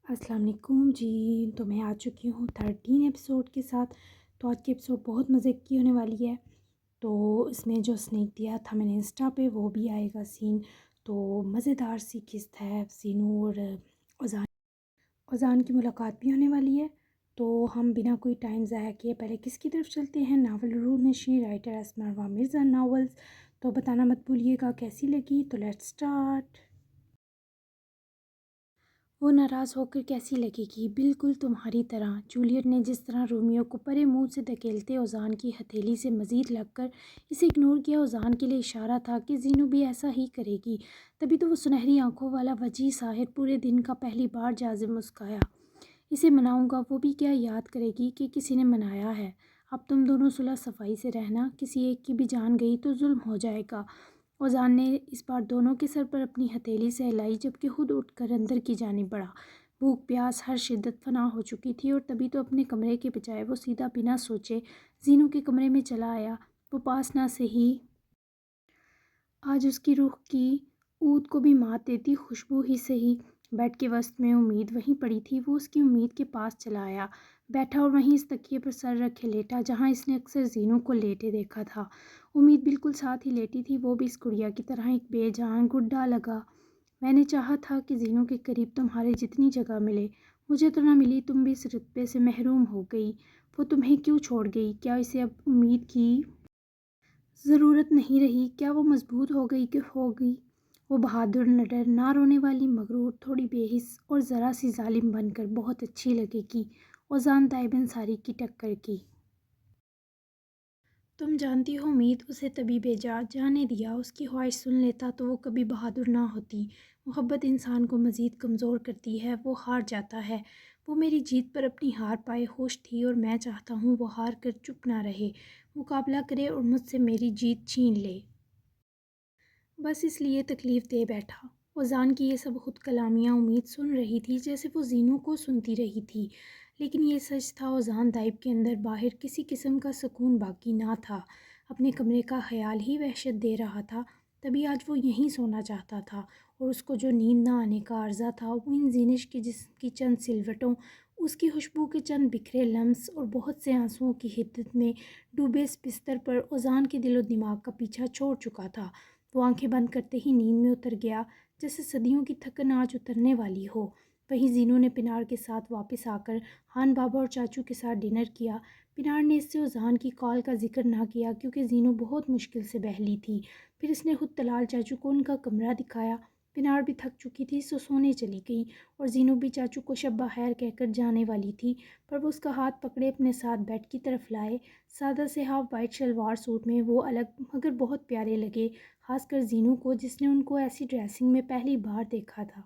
السلام علیکم جی، تو میں آ چکی ہوں 13 ایپیسوڈ کے ساتھ۔ تو آج کی ایپیسوڈ بہت مزے کی ہونے والی ہے۔ تو اس میں جو سنیک دیا تھا میں نے انسٹا پہ وہ بھی آئے گا سین۔ تو مزیدار سی قسط ہے زینو اور اذان کی ملاقات بھی ہونے والی ہے۔ تو ہم بنا کوئی ٹائم ضائع کیے پہلے کس کی طرف چلتے ہیں؟ ناول روح نشیں رائٹر اسما اروار مرزا ناولز۔ تو بتانا مت بھولیے گا کیسی لگی۔ تو لیٹس سٹارٹ۔ وہ ناراض ہو کر کیسی لگے گی؟ بالکل تمہاری طرح۔ جولیٹ نے جس طرح رومیو کو پرے منہ سے دھکیلتے اذان کی ہتھیلی سے مزید لگ کر اسے اگنور کیا، اذان کے لیے اشارہ تھا کہ زینو بھی ایسا ہی کرے گی۔ تبھی تو وہ سنہری آنکھوں والا وجیح ساحر پورے دن کا پہلی بار جازب مسکرایا۔ اسے مناؤں گا، وہ بھی کیا یاد کرے گی کہ کسی نے منایا ہے؟ اب تم دونوں صلح صفائی سے رہنا، کسی ایک کی بھی جان گئی تو ظلم ہو جائے گا۔ اذان نے اس بار دونوں کے سر پر اپنی ہتھیلی سے ہلائی جبکہ خود اٹھ کر اندر کی جانب بڑھا۔ بھوک پیاس ہر شدت فنا ہو چکی تھی اور تبھی تو اپنے کمرے کے بجائے وہ سیدھا بنا سوچے زینو کے کمرے میں چلا آیا۔ وہ پاس نہ سہی آج اس کی روح کی عود کو بھی مات دیتی خوشبو ہی سہی۔ بیڈ کے وسط میں امید وہیں پڑی تھی۔ وہ اس کی امید کے پاس چلا آیا، بیٹھا اور وہیں اس تکیے پر سر رکھے لیٹا جہاں اس نے اکثر زینو کو لیٹے دیکھا تھا۔ امید بالکل ساتھ ہی لیٹی تھی، وہ بھی اس گڑیا کی طرح ایک بے جان گڈا لگا۔ میں نے چاہا تھا کہ زینو کے قریب تمہارے جتنی جگہ ملے، مجھے تو نہ ملی، تم بھی اس رتبے سے محروم ہو گئی۔ وہ تمہیں کیوں چھوڑ گئی؟ کیا اسے اب امید کی ضرورت نہیں رہی؟ کیا وہ مضبوط ہو گئی کہ ہو گئی؟ وہ بہادر، نڈر، نہ رونے والی، مغرور، تھوڑی بے حس اور ذرا سی ظالم بن کر بہت اچھی لگے گی۔ اذان طیب انصاری کی ٹکر کی۔ تم جانتی ہو امید اسے تبھی بھیجا، جانے دیا۔ اس کی خواہش سن لیتا تو وہ کبھی بہادر نہ ہوتی۔ محبت انسان کو مزید کمزور کرتی ہے، وہ ہار جاتا ہے۔ وہ میری جیت پر اپنی ہار پائے خوش تھی اور میں چاہتا ہوں وہ ہار کر چپ نہ رہے، مقابلہ کرے اور مجھ سے میری جیت چھین لے۔ بس اس لیے تکلیف دے بیٹھا۔ اذان کی یہ سب خود کلامیاں امید سن رہی تھی جیسے وہ زینو کو سنتی رہی تھی، لیکن یہ سچ تھا اذان طیب کے اندر باہر کسی قسم کا سکون باقی نہ تھا۔ اپنے کمرے کا خیال ہی وحشت دے رہا تھا۔ تبھی آج وہ یہیں سونا چاہتا تھا اور اس کو جو نیند نہ آنے کا عارضہ تھا وہ ان زینش کے جسم کی چند سلوٹوں، اس کی خوشبو کے چند بکھرے لمس اور بہت سے آنسوؤں کی حدت میں ڈوبے اس بستر پر اذان کے دل و دماغ کا پیچھا چھوڑ چکا تھا۔ وہ آنکھیں بند کرتے ہی نیند میں اتر گیا جیسے صدیوں کی تھکن آج اترنے والی ہو۔ وہیں زینو نے پنار کے ساتھ واپس آ کر خان بابا اور چاچو کے ساتھ ڈنر کیا۔ پنار نے اس سے اذان کی کال کا ذکر نہ کیا کیونکہ زینو بہت مشکل سے بہلی تھی۔ پھر اس نے خود طلال چاچو کو ان کا کمرہ دکھایا۔ پنار بھی تھک چکی تھی سو سونے چلی گئی اور زینو بھی چاچو کو شب بخیر کہہ کر جانے والی تھی، پر وہ اس کا ہاتھ پکڑے اپنے ساتھ بیڈ کی طرف لائے۔ سادہ سے ہاف وائٹ شلوار سوٹ میں وہ الگ مگر بہت پیارے لگے، خاص کر زینو کو جس نے ان کو ایسی ڈریسنگ میں پہلی بار دیکھا تھا۔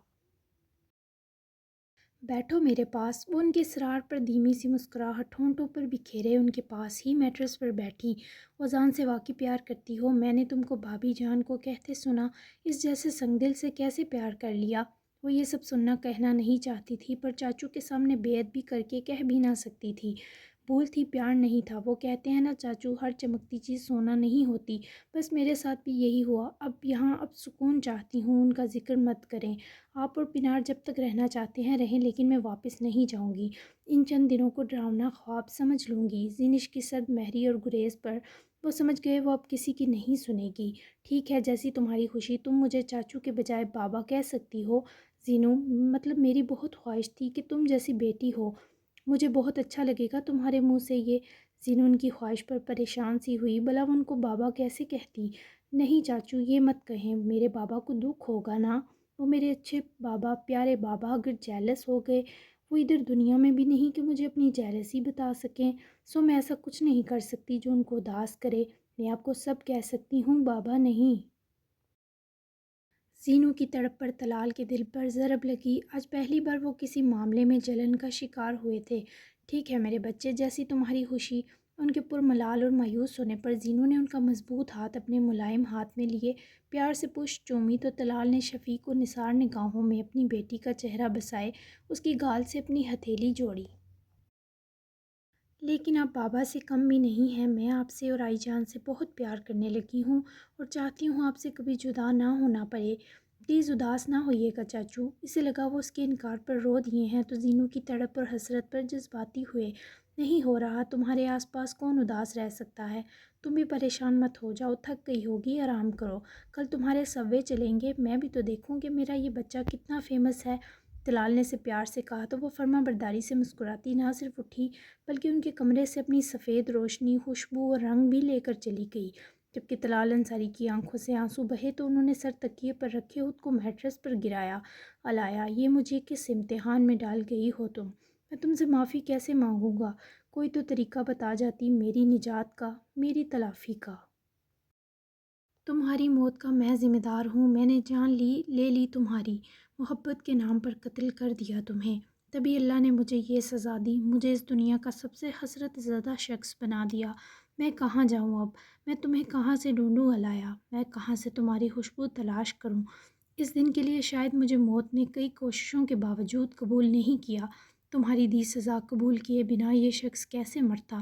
بیٹھو میرے پاس۔ وہ ان کے اصرار پر دھیمی سی مسکراہٹ ہونٹوں پر بکھیرے ان کے پاس ہی میٹرس پر بیٹھی۔ اذان سے واقعی پیار کرتی ہو؟ میں نے تم کو بھابھی جان کو کہتے سنا، اس جیسے سنگ دل سے کیسے پیار کر لیا؟ وہ یہ سب سننا کہنا نہیں چاہتی تھی پر چاچو کے سامنے بے ادبی کر کے کہہ بھی نہ سکتی تھی۔ بھول تھی، پیار نہیں تھا۔ وہ کہتے ہیں نا چاچو، ہر چمکتی چیز سونا نہیں ہوتی، بس میرے ساتھ بھی یہی ہوا۔ اب سکون چاہتی ہوں، ان کا ذکر مت کریں۔ آپ اور پنار جب تک رہنا چاہتے ہیں رہیں، لیکن میں واپس نہیں جاؤں گی۔ ان چند دنوں کو ڈراونا خواب سمجھ لوں گی۔ زینش کی سرد مہری اور گریز پر وہ سمجھ گئے وہ اب کسی کی نہیں سنے گی۔ ٹھیک ہے، جیسی تمہاری خوشی۔ تم مجھے چاچو کے بجائے بابا کہہ سکتی ہو زینو، مطلب میری بہت خواہش تھی کہ تم جیسی بیٹی ہو، مجھے بہت اچھا لگے گا تمہارے منہ سے یہ۔ زینو ان کی خواہش پر پریشان سی ہوئی، بھلا وہ ان کو بابا کیسے کہتی؟ نہیں چاچو، یہ مت کہیں، میرے بابا کو دکھ ہوگا نا۔ وہ میرے اچھے بابا، پیارے بابا اگر جیلس ہو گئے، وہ ادھر دنیا میں بھی نہیں کہ مجھے اپنی جیلسی بتا سکیں، سو میں ایسا کچھ نہیں کر سکتی جو ان کو اداس کرے۔ میں آپ کو سب کہہ سکتی ہوں، بابا نہیں۔ زینو کی تڑپ پر طلال کے دل پر ضرب لگی۔ آج پہلی بار وہ کسی معاملے میں جلن کا شکار ہوئے تھے۔ ٹھیک ہے میرے بچے، جیسی تمہاری خوشی۔ ان کے پرملال اور مایوس ہونے پر زینو نے ان کا مضبوط ہاتھ اپنے ملائم ہاتھ میں لیے پیار سے پشت چومی تو طلال نے شفیق و نثار نگاہوں میں اپنی بیٹی کا چہرہ بسائے اس کی گال سے اپنی ہتھیلی جوڑی۔ لیکن آپ بابا سے کم بھی نہیں ہیں، میں آپ سے اور آئی جان سے بہت پیار کرنے لگی ہوں اور چاہتی ہوں آپ سے کبھی جدا نہ ہونا پڑے۔ پلیز اداس نہ ہوئیے گا چاچو۔ اسے لگا وہ اس کے انکار پر رو دیے ہیں تو زینو کی تڑپ اور حسرت پر جذباتی ہوئے۔ نہیں ہو رہا، تمہارے آس پاس کون اداس رہ سکتا ہے؟ تم بھی پریشان مت ہو جاؤ، تھک گئی ہوگی، آرام کرو۔ کل تمہارے سب وے چلیں گے، میں بھی تو دیکھوں کہ میرا یہ بچہ کتنا فیمس ہے۔ طلال نے اسے پیار سے کہا تو وہ فرما برداری سے مسکراتی نہ صرف اٹھی بلکہ ان کے کمرے سے اپنی سفید روشنی، خوشبو اور رنگ بھی لے کر چلی گئی۔ جبکہ طلال انصاری کی آنکھوں سے آنسو بہے تو انہوں نے سر تکیے پر رکھے خود کو میٹرس پر گرایا۔ الایا، یہ مجھے کس امتحان میں ڈال گئی ہو تم؟ میں تم سے معافی کیسے مانگوں گا؟ کوئی تو طریقہ بتا جاتی، میری نجات کا، میری تلافی کا۔ تمہاری موت کا میں ذمہ دار ہوں، میں نے جان لے لی تمہاری، محبت کے نام پر قتل کر دیا تمہیں، تبھی اللہ نے مجھے یہ سزا دی، مجھے اس دنیا کا سب سے حسرت زدہ شخص بنا دیا۔ میں کہاں جاؤں اب؟ میں تمہیں کہاں سے ڈھونڈوں الایا؟ میں کہاں سے تمہاری خوشبو تلاش کروں؟ اس دن کے لیے شاید مجھے موت نے کئی کوششوں کے باوجود قبول نہیں کیا۔ تمہاری دی سزا قبول کیے بنا یہ شخص کیسے مرتا؟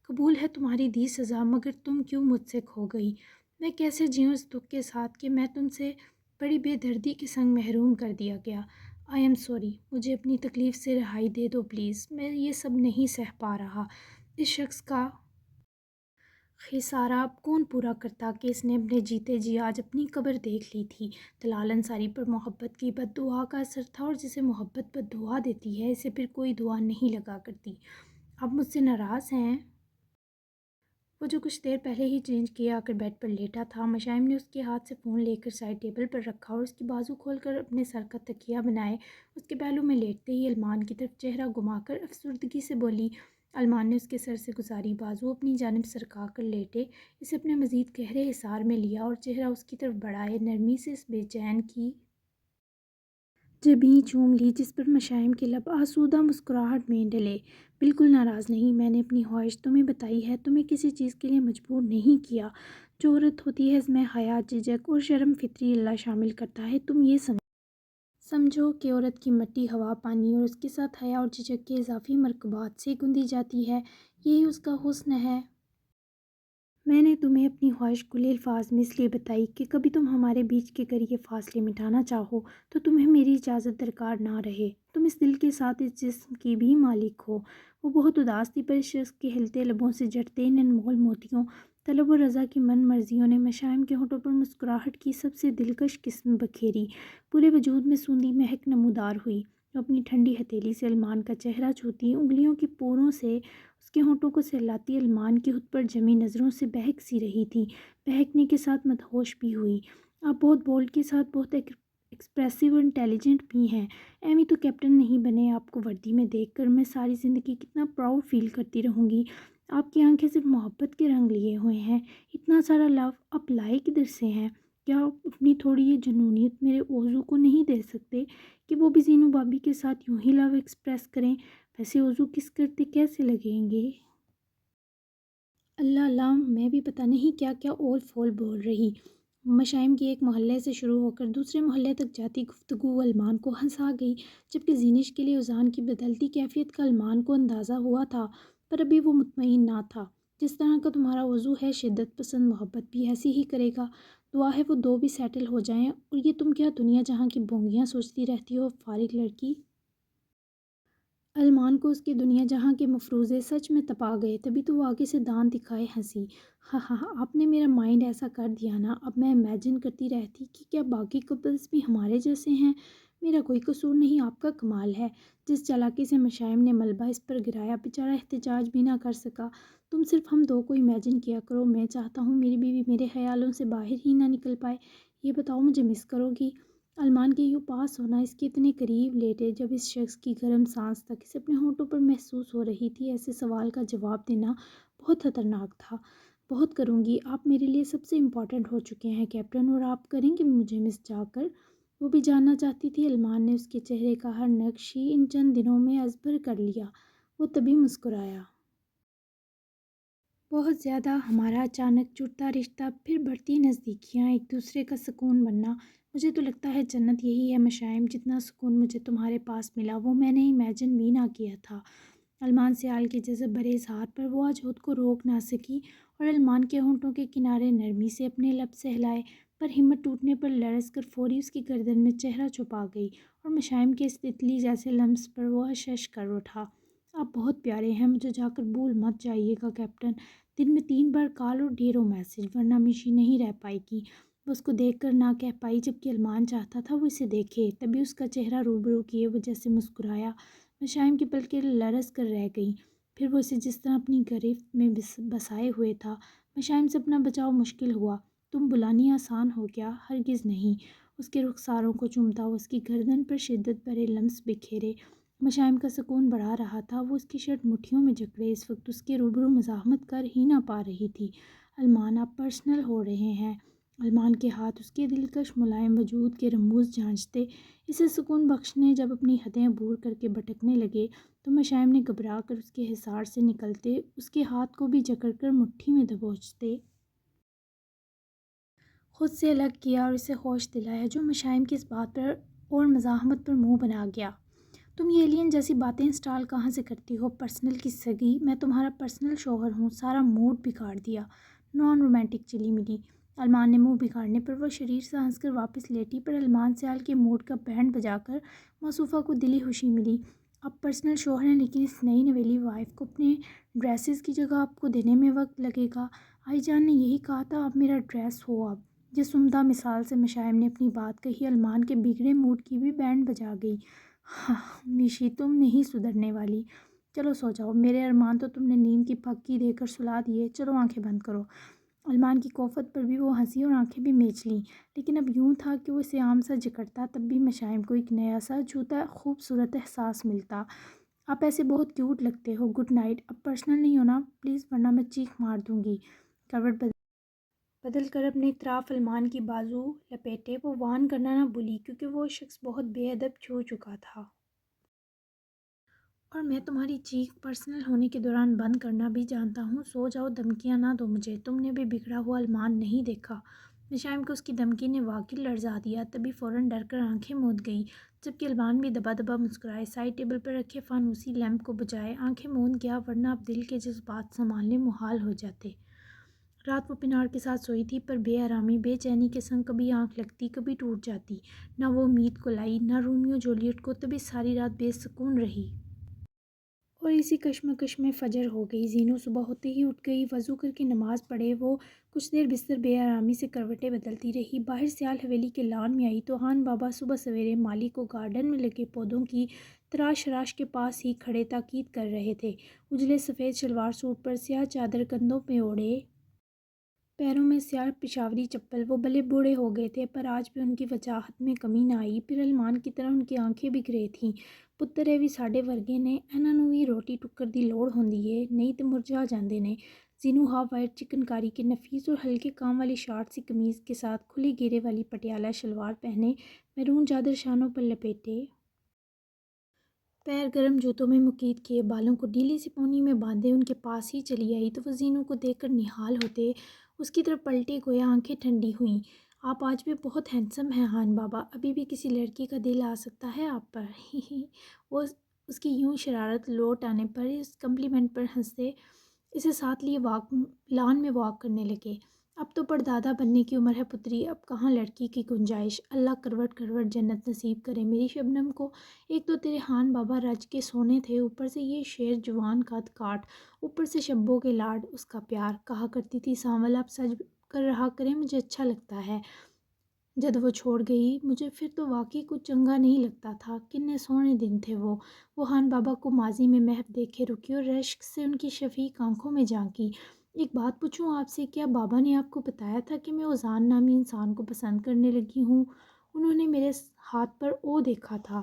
قبول ہے تمہاری دی سزا، مگر تم کیوں مجھ سے کھو گئی؟ میں کیسے جیوں اس دکھ کے ساتھ کہ میں تم سے بڑی بے دردی کے سنگ محروم کر دیا گیا۔ آئی ایم سوری، مجھے اپنی تکلیف سے رہائی دے دو پلیز، میں یہ سب نہیں سہ پا رہا۔ اس شخص کا خسارہ اب کون پورا کرتا کہ اس نے اپنے جیتے جی آج اپنی قبر دیکھ لی تھی۔ طلال انصاری پر محبت کی بد دعا کا اثر تھا، اور جسے محبت بد دعا دیتی ہے اسے پھر کوئی دعا نہیں لگا کرتی۔ آپ مجھ سے ناراض ہیں؟ وہ جو کچھ دیر پہلے ہی چینج کیا آ کر بیڈ پر لیٹا تھا، مشائم نے اس کے ہاتھ سے فون لے کر سائڈ ٹیبل پر رکھا اور اس کی بازو کھول کر اپنے سر کا تکیہ بنائے اس کے پہلو میں لیٹتے ہی علمان کی طرف چہرہ گھما کر افسردگی سے بولی۔ علمان نے اس کے سر سے گزاری بازو اپنی جانب سرکا کر لیٹے، اسے اپنے مزید گہرے حصار میں لیا اور چہرہ اس کی طرف بڑھائے نرمی سے اس بے چین کی جبیں چوم لی جس پر مشائم کے لب آسودہ مسکراہٹ میں ڈلے۔ بالکل ناراض نہیں، میں نے اپنی خواہش تمہیں بتائی ہے، تمہیں کسی چیز کے لیے مجبور نہیں کیا۔ جو عورت ہوتی ہے اس میں حیا، جھجک اور شرم فطری اللہ شامل کرتا ہے۔ تم یہ سمجھو کہ عورت کی مٹی، ہوا، پانی اور اس کے ساتھ حیا اور جھجک کے اضافی مرکبات سے گندی جاتی ہے، یہی اس کا حسن ہے۔ میں نے تمہیں اپنی خواہش کھلے الفاظ میں اس لیے بتائی کہ کبھی تم ہمارے بیچ کے قریب فاصلے مٹانا چاہو تو تمہیں میری اجازت درکار نہ رہے۔ تم اس دل کے ساتھ اس جسم کی بھی مالک ہو۔ وہ بہت اداس تھی، پر اس شخص کے ہلتے لبوں سے جڑتے ان انمول موتیوں، طلب و رضا کی من مرضیوں نے مشائم کے ہونٹوں پر مسکراہٹ کی سب سے دلکش قسم بکھیری، پورے وجود میں سوندھی مہک نمودار ہوئی۔ وہ اپنی ٹھنڈی ہتھیلی سے علمان کا چہرہ چھوتی، انگلیوں کی پوروں سے اس کے ہونٹوں کو سہلاتی علمان کی خود پر جمی نظروں سے بہک سی رہی تھی، بہکنے کے ساتھ مدہوش بھی ہوئی۔ آپ بہت بولڈ کے ساتھ بہت ایکسپریسو اور انٹیلیجنٹ بھی ہیں، ایویں تو کیپٹن نہیں بنے۔ آپ کو وردی میں دیکھ کر میں ساری زندگی کتنا پراؤڈ فیل کرتی رہوں گی۔ آپ کی آنکھیں صرف محبت کے رنگ لیے ہوئے ہیں، اتنا سارا لو آپ لائے کدھر سے ہیں؟ کیا آپ اپنی تھوڑی یہ جنونیت میرے اوزو کو نہیں دے سکتے کہ وہ بھی زینو بابی کے ساتھ یوں ہی لو ایکسپریس کریں؟ ویسے اوزو کس کرتے کیسے لگیں گے؟ اللہ اللہ، میں بھی پتہ نہیں کیا کیا اول فول بول رہی۔ مشائم کی ایک محلے سے شروع ہو کر دوسرے محلے تک جاتی گفتگو علمان کو ہنسا گئی، جبکہ زینش کے لیے اذان کی بدلتی کیفیت کا علمان کو اندازہ ہوا تھا، پر ابھی وہ مطمئن نہ تھا۔ جس طرح کا تمہارا وضو ہے، شدت پسند محبت بھی ایسی ہی کرے گا۔ دعا ہے وہ دو بھی سیٹل ہو جائیں۔ اور یہ تم کیا دنیا جہاں کی بونگیاں سوچتی رہتی ہو، فارغ لڑکی؟ علمان کو اس کی دنیا جہاں کے مفروضے سچ میں تپا گئے، تبھی تو وہ آگے سے دانت دکھائے ہنسی۔ ہاں ہاں ہاں، آپ نے میرا مائنڈ ایسا کر دیا نا، اب میں امیجن کرتی رہتی کہ کیا باقی کپلز بھی ہمارے جیسے ہیں۔ میرا کوئی قصور نہیں، آپ کا کمال ہے۔ جس چالاکی سے مشائم نے ملبہ اس پر گرایا، بیچارہ احتجاج بھی نہ کر سکا۔ تم صرف ہم دو کو امیجن کیا کرو، میں چاہتا ہوں میری بیوی میرے خیالوں سے باہر ہی نہ نکل پائے۔ یہ بتاؤ مجھے مس کرو گی؟ علمان کے یوں پاس ہونا، اس کے اتنے قریب لیٹے جب اس شخص کی گرم سانس تک اسے اپنے ہونٹوں پر محسوس ہو رہی تھی، ایسے سوال کا جواب دینا بہت خطرناک تھا۔ بہت کروں گی، آپ میرے لیے سب سے امپورٹنٹ ہو چکے ہیں کیپٹن، اور آپ کریں گے مجھے مس جا کر؟ وہ بھی جاننا چاہتی تھی۔ علمان نے اس کے چہرے کا ہر نقش ہی ان چند دنوں میں ازبر کر لیا۔ وہ تبھی مسکرایا۔ بہت زیادہ، ہمارا اچانک جڑتا رشتہ، پھر بڑھتی نزدیکیاں، ایک دوسرے کا سکون بننا، مجھے تو لگتا ہے جنت یہی ہے مشائم۔ جتنا سکون مجھے تمہارے پاس ملا وہ میں نے امیجن بھی نہ کیا تھا۔ علمان سیال کے جذب بھرے اظہار پر وہ آج خود کو روک نہ سکی اور علمان کے ہونٹوں کے کنارے نرمی سے اپنے لب سہلائے۔ پر ہمت ٹوٹنے پر لرز کر فوری اس کی گردن میں چہرہ چھپا گئی اور مشائم کے اس تتلی جیسے لمس پر وہ اشش کر اٹھا۔ آپ بہت پیارے ہیں، مجھے جا کر بھول مت جائیے گا کیپٹن۔ دن میں 3 بار کال اور ڈھیروں میسج، ورنہ میشی نہیں رہ پائے گی۔ وہ اس کو دیکھ کر نہ کہہ پائی، جبکہ علمان چاہتا تھا وہ اسے دیکھے۔ تبھی اس کا چہرہ روبرو کیے وہ جیسے مسکرایا۔ مشائم کی پلکیں لرز کر رہ گئیں، پھر وہ اسے جس طرح اپنی گرفت میں بسائے ہوئے تھا۔ مشائم سے اپنا بچاؤ مشکل ہوا۔ تم بلانی آسان ہو کیا؟ ہرگز نہیں۔ اس کے رخساروں کو چومتا ہوا اس کی گردن پر شدت بھرے لمس بکھیرے۔ مشائم کا سکون بڑھا رہا تھا۔ وہ اس کی شرٹ مٹھیوں میں جکڑے اس وقت اس کے روبرو مزاحمت کر ہی نہ پا رہی تھی۔ علمان، آپ پرسنل ہو رہے ہیں۔ علمان کے ہاتھ اس کے دلکش ملائم وجود کے رموز جانچتے اسے سکون بخشنے جب اپنی حدیں عبور کر کے بھٹکنے لگے تو مشائم نے گھبرا کر اس کے حصار سے نکلتے اس کے ہاتھ کو بھی جکڑ کر مٹھی میں دبوچتے خود سے الگ کیا اور اسے ہوش دلایا، جو مشائم کی اس بات پر اور مزاحمت پر منہ بنا گیا۔ تم یہ ایلین جیسی باتیں انسٹال کہاں سے کرتی ہو؟ پرسنل کی سگی، میں تمہارا پرسنل شوہر ہوں۔ سارا موڈ بگاڑ دیا۔ نان رومانٹک چلی ملی۔ علمان نے منہ بگاڑنے پر وہ شریر سے ہنس کر واپس لیٹی، پر علمان سیال کے موڈ کا بینڈ بجا کر موصوفہ کو دلی خوشی ملی۔ آپ پرسنل شوہر ہیں، لیکن اس نئی نویلی وائف کو اپنے ڈریسز کی جگہ آپ کو دینے میں وقت لگے گا۔ آئی جان نے یہی کہا تھا، آپ میرا ڈریس ہو اب۔ جس عمدہ مثال سے مشائم نے اپنی بات کہی، علمان کے بگڑے موڈ کی بھی بینڈ بجا گئی۔ ہاں میشی، تم نہیں سدھرنے والی۔ چلو سو جاؤ، میرے ارمان تو تم نے نیند کی پھکی دے کر سلا دیے۔ چلو آنکھیں بند کرو۔ علمان کی کوفت پر بھی وہ ہنسی اور آنکھیں بھی میچ لیں، لیکن اب یوں تھا کہ وہ اسے عام سا جکڑتا تب بھی مشائم کو ایک نیا سا جھوٹا خوبصورت احساس ملتا۔ آپ ایسے بہت کیوٹ لگتے ہو۔ Good night. اب پرسنل نہیں ہونا پلیز، ورنہ میں چیخ مار دوں گی۔ کروٹ بدل کر اپنے اطراف علمان کی بازو لپیٹے وہ وان کرنا نہ بھولی، کیونکہ وہ شخص بہت بے ادب چھو چکا تھا۔ اور میں تمہاری چیخ پرسنل ہونے کے دوران بند کرنا بھی جانتا ہوں۔ سو جاؤ، دھمکیاں نہ دو مجھے۔ تم نے بھی بگڑا ہوا علمان نہیں دیکھا۔ مشائم کو اس کی دھمکی نے واقعی لرزا دیا، تبھی فوراً ڈر کر آنکھیں موند گئی، جبکہ علمان بھی دبا دبا مسکرائے سائڈ ٹیبل پر رکھے فانوسی لیمپ کو بجائے آنکھیں موند گیا، ورنہ اب دل کے جذبات سنبھالنے محال ہو جاتے۔ رات وہ پنار کے ساتھ سوئی تھی، پر بے آرامی بے چینی کے سنگ کبھی آنکھ لگتی کبھی ٹوٹ جاتی۔ نہ وہ امید کو لائی، نہ رومیو جولیٹ کو، تبھی ساری رات بے سکون رہی۔ اور اسی کشمکش میں فجر ہو گئی۔ زینو صبح ہوتے ہی اٹھ گئی، وضو کر کے نماز پڑھے وہ کچھ دیر بستر بے آرامی سے کروٹیں بدلتی رہی۔ باہر سیال حویلی کے لان میں آئی تو خان بابا صبح سویرے مالی کو گارڈن میں لگے پودوں کی تراش شراش کے پاس ہی کھڑے تاکید کر رہے تھے۔ اجلے سفید شلوار سوٹ پر سیاہ چادر کندھوں پہ اوڑھے، پیروں میں سیاہ پشاوری چپل۔ وہ بھلے بوڑھے ہو گئے تھے، پر آج بھی ان کی وجاہت میں کمی نہ آئی۔ پھر علمان کی طرح ان کی آنکھیں بھی گرے تھیں۔ پترے وی ساڈے ورگے نے، انہاں نوں وی روٹی ٹکر دی لوڑ ہوندی ہے، نہیں تے مرجھا جاندے نے۔ زینو ہاف وائٹ چکن کاری کے نفیس اور ہلکے کام والی شارٹ سی قمیض کے ساتھ کھلے گھیرے والی پٹیالہ شلوار پہنے، میرون چادر شانوں پر لپیٹے، پیر گرم جوتوں میں مقید کیے، بالوں کو ڈھیلی سی پونی میں باندھے ان کے پاس ہی چلی آئی تو وہ زینو کو دیکھ کر نہال ہوتے اس کی طرف پلٹے، گویا آنکھیں ٹھنڈی ہوئیں۔ آپ آج بھی بہت ہینڈسم ہیں خان بابا، ابھی بھی کسی لڑکی کا دل آ سکتا ہے آپ پر۔ ہی ہی۔ وہ اس کی یوں شرارت لوٹ آنے پر اس کمپلیمنٹ پر ہنستے اسے ساتھ لیے لان میں واک کرنے لگے۔ اب تو پردادا بننے کی عمر ہے پتری، اب کہاں لڑکی کی گنجائش۔ اللہ کروٹ کروٹ جنت نصیب کرے میری شبنم کو۔ ایک تو تیرے خان بابا رج کے سونے تھے، اوپر سے یہ شیر جوان قد کاٹ، اوپر سے شبوں کے لاڈ، اس کا پیار۔ کہا کرتی تھی سانول آپ سج کر رہا کریں، مجھے اچھا لگتا ہے۔ جد وہ چھوڑ گئی مجھے پھر تو واقعی کچھ چنگا نہیں لگتا تھا۔ کتنے سونے دن تھے وہ۔ خان بابا کو ماضی میں محو دیکھے رکی اور رشک سے ان کی شفیق آنکھوں میں جھانکی۔ ایک بات پوچھوں آپ سے، کیا بابا نے آپ کو بتایا تھا کہ میں اوزان نامی انسان کو پسند کرنے لگی ہوں؟ انہوں نے میرے ہاتھ پر او دیکھا تھا۔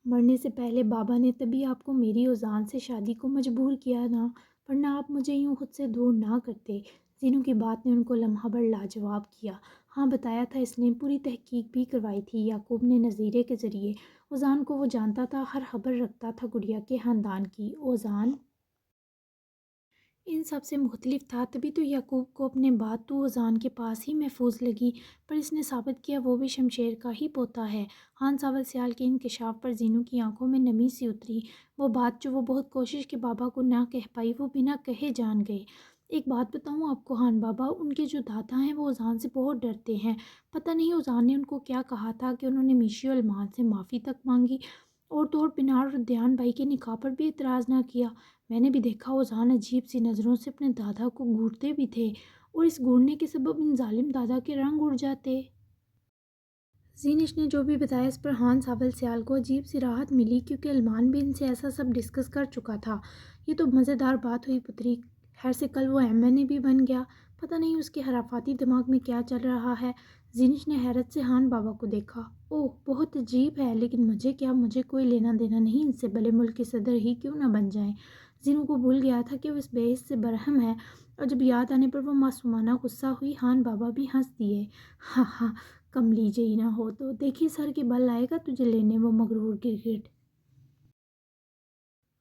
مرنے سے پہلے بابا نے تبھی آپ کو میری اوزان سے شادی کو مجبور کیا نا، ورنہ آپ مجھے یوں خود سے دور نہ کرتے۔ زینو کی بات نے ان کو لمحہ بھر لاجواب کیا۔ ہاں بتایا تھا اس نے، پوری تحقیق بھی کروائی تھی یعقوب نے نظیرے کے ذریعے۔ اوزان کو وہ جانتا تھا، ہر خبر رکھتا تھا گڑیا کے خاندان کی۔ اوزان ان سب سے مختلف تھا، تبھی تو یعقوب کو اپنے بعد تو اوزان کے پاس ہی محفوظ لگی، پر اس نے ثابت کیا وہ بھی شمشیر کا ہی پوتا ہے۔ خان ساول سیال کے انکشاف پر زینو کی آنکھوں میں نمی سی اتری۔ وہ بات جو وہ بہت کوشش کے بابا کو نہ کہہ پائی وہ بنا کہے جان گئے۔ ایک بات بتاؤں آپ کو حان بابا، ان کے جو دادا ہیں وہ اذان سے بہت ڈرتے ہیں۔ پتہ نہیں اذان نے ان کو کیا کہا تھا کہ انہوں نے میشی اور المان سے معافی تک مانگی، اور تو اور پنار اور دیان بھائی کے نکاح پر بھی اعتراض نہ کیا۔ میں نے بھی دیکھا اذان عجیب سی نظروں سے اپنے دادا کو گھورتے بھی تھے، اور اس گھورنے کے سبب ان ظالم دادا کے رنگ اڑ جاتے۔ زینش نے جو بھی بتایا اس پر ہان ساول سیال کو عجیب سی راحت ملی، کیونکہ المان بھی ان سے ایسا سب ڈسکس کر چکا تھا۔ یہ تو مزیدار بات ہوئی پتری، خیر سے کل وہ ایم این اے بھی بن گیا۔ پتہ نہیں اس کے خرافاتی دماغ میں کیا چل رہا ہے۔ زینش نے حیرت سے ہان بابا کو دیکھا۔ اوہ بہت عجیب ہے، لیکن مجھے کیا، مجھے کوئی لینا دینا نہیں ان سے، بھلے ملک کے صدر ہی کیوں نہ بن جائیں۔ زینو کو بھول گیا تھا کہ وہ اس بحث سے برہم ہے، اور جب یاد آنے پر وہ معصومانہ غصہ ہوئی، ہان بابا بھی ہنس دیے۔ ہاں ہاں، کم لیجے ہی نہ ہو تو دیکھیے سر کے بل آئے گا تجھے لینے وہ مغرور گرگٹ۔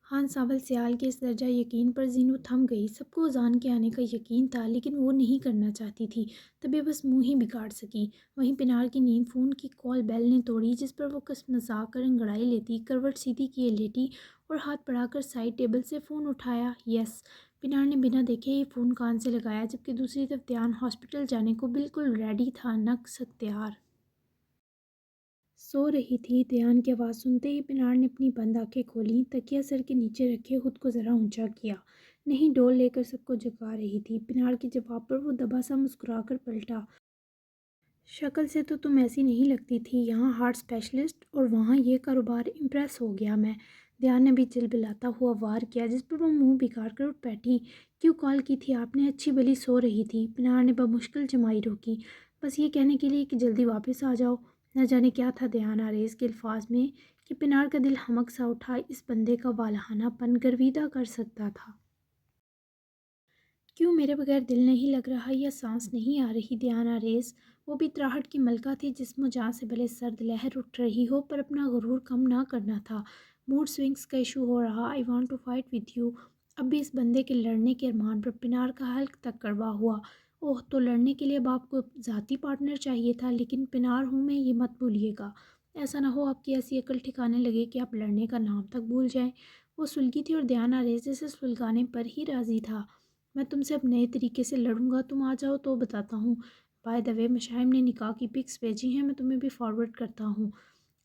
ہان ساول سیال کے اس درجہ یقین پر زینو تھم گئی۔ سب کو اذان کے آنے کا یقین تھا، لیکن وہ نہیں کرنا چاہتی تھی، تبھی بس منہ ہی بگاڑ سکی۔ وہیں پنار کی نیند فون کی کال بیل نے توڑی، جس پر وہ کس مذاق کر انگڑائی لیتی کروٹ سیدھی کیے لیٹی اور ہاتھ بڑھا کر سائڈ ٹیبل سے فون اٹھایا۔ یس، پنار نے بنا دیکھے ہی فون کان سے لگایا، جبکہ دوسری طرف دیان ہاسپٹل جانے کو بالکل ریڈی تھا، نقص اختیار۔ سو رہی تھی۔ دیان کی آواز سنتے ہی پنار نے اپنی بند آنکھیں کھولیں، تکیہ سر کے نیچے رکھے خود کو ذرا اونچا کیا۔ نہیں، ڈول لے کر سب کو جگا رہی تھی۔ پنار کے جواب پر وہ دبا سا مسکرا کر پلٹا۔ شکل سے تو تم ایسی نہیں لگتی تھی، یہاں ہارٹ اسپیشلسٹ اور وہاں یہ کاروبار، امپریس ہو گیا میں۔ دیان نے بھی چلبلاتا ہوا وار کیا، جس پر وہ منہ بگاڑ کر اٹھ بیٹھی۔ کیوں کال کی تھی آپ نے؟ اچھی بھلی سو رہی تھی، پنار نے بمشکل جمائی روکی۔ بس یہ کہنے کے لیے کہ جلدی واپس آ جاؤ۔ نہ جانے کیا تھا دیان آریز کے الفاظ میں کہ پنار کا دل ہمک سا اٹھا، اس بندے کا والہانہ پن گرویدہ کر سکتا تھا۔ کیوں میرے بغیر دل نہیں لگ رہا یا سانس نہیں آ رہی دیان آریز؟ وہ بھی تراہٹ کی ملکہ تھی، جسم و جاں سے بھلے سرد لہر اٹھ رہی ہو، پر اپنا غرور کم نہ کرنا تھا۔ موڈ سوئنگز کا ایشو ہو رہا، I want to fight with you. اب بھی اس بندے کے لڑنے کے ارمان پر پنار کا حلق تک کڑوا ہوا۔ اوہ، تو لڑنے کے لیے اب آپ کو ذاتی پارٹنر چاہیے تھا، لیکن پنار ہوں میں، یہ مت بھولیے گا۔ ایسا نہ ہو آپ کی ایسی عقل ٹھکانے لگے کہ آپ لڑنے کا نام تک بھول جائیں۔ وہ سلگی تھی اور دیان آریز اسے سلگانے پر ہی راضی تھا۔ میں تم سے اب نئے طریقے سے لڑوں گا، تم آ جاؤ تو بتاتا ہوں۔ بائی دا وے، مشاہم نے نکاح کی پکس بھیجی ہیں، میں تمہیں بھی فارورڈ کرتا ہوں۔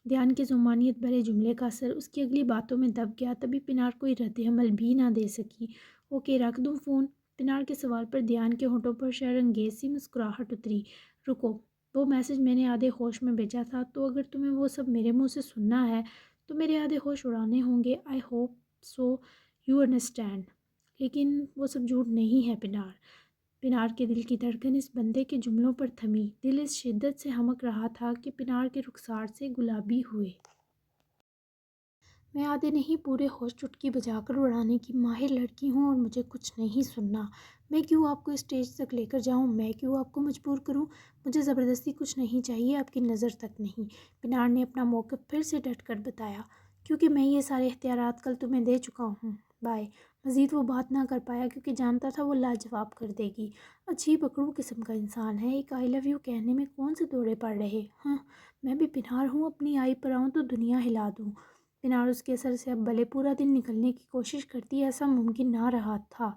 دیان کے ذہانیت بھرے جملے کا اثر اس کی اگلی باتوں میں دب گیا، تبھی پنار کوئی رد عمل بھی نہ دے سکی۔ اوکے، رکھ دوں فون؟ پنار کے سوال پر دیان کے ہونٹوں پر شر انگیز سی مسکراہٹ اتری۔ رکو، وہ میسج میں نے آدھے ہوش میں بھیجا تھا، تو اگر تمہیں وہ سب میرے منہ سے سننا ہے تو میرے آدھے ہوش اڑانے ہوں گے۔ I hope so you understand. لیکن وہ سب جھوٹ نہیں ہے پنار۔ پنار کے دل کی دھڑکن اس بندے کے جملوں پر تھمی۔ دل اس شدت سے ہمک رہا تھا کہ پنار کے رخسار سے گلابی ہوئے۔ میں آدھے نہیں پورے ہوش چٹکی بجا کر اڑانے کی ماہر لڑکی ہوں، اور مجھے کچھ نہیں سننا۔ میں کیوں آپ کو اسٹیج تک لے کر جاؤں؟ میں کیوں آپ کو مجبور کروں؟ مجھے زبردستی کچھ نہیں چاہیے، آپ کی نظر تک نہیں۔ پنار نے اپنا موقف پھر سے ڈٹ کر بتایا۔ کیونکہ میں یہ سارے اختیارات کل تمہیں دے چکا ہوں۔ بائے۔ مزید وہ بات نہ کر پایا، کیونکہ جانتا تھا وہ لاجواب کر دے گی۔ عجیب اکڑو قسم کا انسان ہے، ایک آئی لو یو کہنے میں کون سے دوڑے پڑ رہے۔ ہاں، میں بھی پنار ہوں، اپنی آئی پر آؤں تو دنیا ہلا دوں۔ پنار اس کے اثر سے اب بھلے پورا دن نکلنے کی کوشش کرتی، ایسا ممکن نہ رہا تھا۔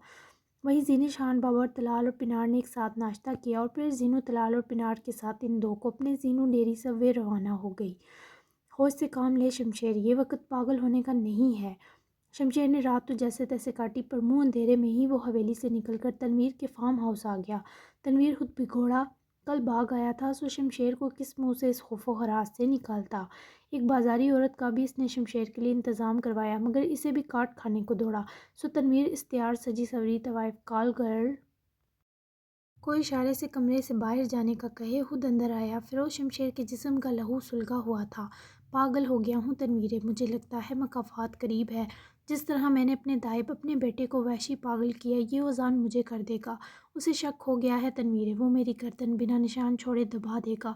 وہیں زینش، حان بابا اور طلال اور پنار نے ایک ساتھ ناشتہ کیا، اور پھر زینو طلال اور پنار کے ساتھ ان دو کو اپنے زینو ڈیری سوے روانہ ہو گئی۔ ہوش سے کام لے شمشیر، یہ وقت پاگل ہونے کا نہیں ہے۔ شمشیر نے رات تو جیسے تیسے کاٹی، پر منہ اندھیرے میں ہی وہ حویلی سے نکل کر تنویر کے فارم ہاؤس آ گیا۔ تنویر خود بھگوڑا کل بھاگ آیا تھا، سو شمشیر کو کس منہ سے اس خوف و ہراس سے نکالتا۔ ایک بازاری عورت کا بھی اس نے شمشیر کے لیے انتظام کروایا، مگر اسے بھی کاٹ کھانے کو دوڑا، سو تنویر استیار سجی سوری طوائف کال گرل کو اشارے سے کمرے سے باہر جانے کا کہے خود اندر آیا۔ فیروز شمشیر کے جسم کا لہو سلگا ہوا تھا۔ پاگل ہو گیا ہوں تنویرے، مجھے لگتا ہے مکافات قریب ہے۔ جس طرح میں نے اپنے دائب، اپنے بیٹے کو وحشی پاگل کیا، یہ اذان مجھے کر دے گا۔ اسے شک ہو گیا ہے تنویرے، وہ میری گردن بنا نشان چھوڑے دبا دے گا۔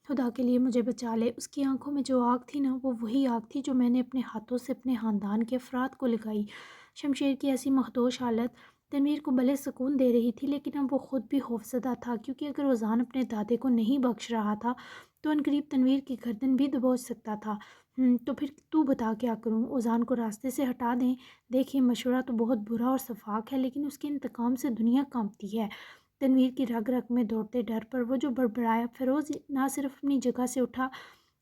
خدا کے لیے مجھے بچا لے۔ اس کی آنکھوں میں جو آگ تھی نا، وہ وہی آگ تھی جو میں نے اپنے ہاتھوں سے اپنے خاندان کے افراد کو لگائی۔ شمشیر کی ایسی مخدوش حالت تنویر کو بھلے سکون دے رہی تھی، لیکن اب وہ خود بھی خوفزدہ تھا، کیونکہ اگر اذان اپنے دادے کو نہیں بخش رہا تھا تو عنقریب تنویر کی گردن بھی دبوچ سکتا تھا۔ تو پھر تو بتا کیا کروں؟ اوزان کو راستے سے ہٹا دیں؟ دیکھیں مشورہ تو بہت برا اور شفاق ہے، لیکن اس کے انتقام سے دنیا کانپتی ہے۔ تنویر کی رگ رگ میں دوڑتے ڈر پر وہ جو بڑبڑایا، فیروز نہ صرف اپنی جگہ سے اٹھا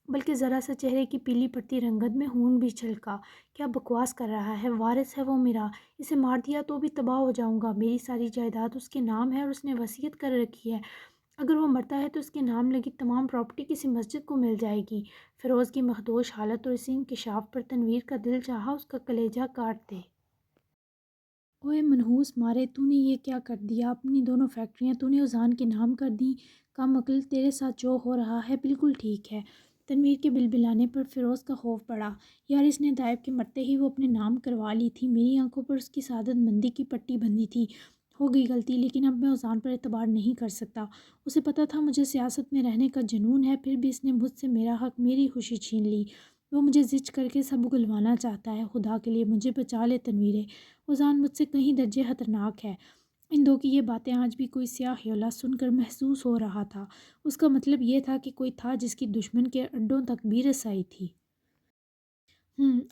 بلکہ ذرا سا چہرے کی پیلی پڑتی رنگت میں خون بھی چھلکا۔ کیا بکواس کر رہا ہے؟ وارث ہے وہ میرا، اسے مار دیا تو بھی تباہ ہو جاؤں گا۔ میری ساری جائیداد اس کے نام ہے اور اس نے وصیت کر رکھی ہے، اگر وہ مرتا ہے تو اس کے نام لگی تمام پراپرٹی کسی مسجد کو مل جائے گی۔ فیروز کی مخدوش حالت اور اسی انکشاف پر تنویر کا دل چاہا اس کا کلیجہ کاٹ دے۔ اوئے منحوس مارے، تو نے یہ کیا کر دیا؟ اپنی دونوں فیکٹریاں تو نے اوزان کے نام کر دیں۔ کم عقل، تیرے ساتھ جو ہو رہا ہے بالکل ٹھیک ہے۔ تنویر کے بلبلانے پر فیروز کا خوف بڑھا۔ یار اس نے دائب کے مرتے ہی وہ اپنے نام کروا لی تھی، میری آنکھوں پر اس کی سعادت مندی کی پٹی بندھی تھی۔ ہو گئی غلطی، لیکن اب میں اوزان پر اعتبار نہیں کر سکتا۔ اسے پتہ تھا مجھے سیاست میں رہنے کا جنون ہے، پھر بھی اس نے مجھ سے میرا حق، میری خوشی چھین لی۔ وہ مجھے زچ کر کے سب اگلوانا چاہتا ہے۔ خدا کے لیے مجھے بچا لے تنویرے، اوزان مجھ سے کہیں درجے خطرناک ہے۔ ان دو کی یہ باتیں آج بھی کوئی سیاہ خیالہ سن کر محسوس ہو رہا تھا۔ اس کا مطلب یہ تھا کہ کوئی تھا جس کی دشمن کے اڈوں تک بھی رسائی تھی۔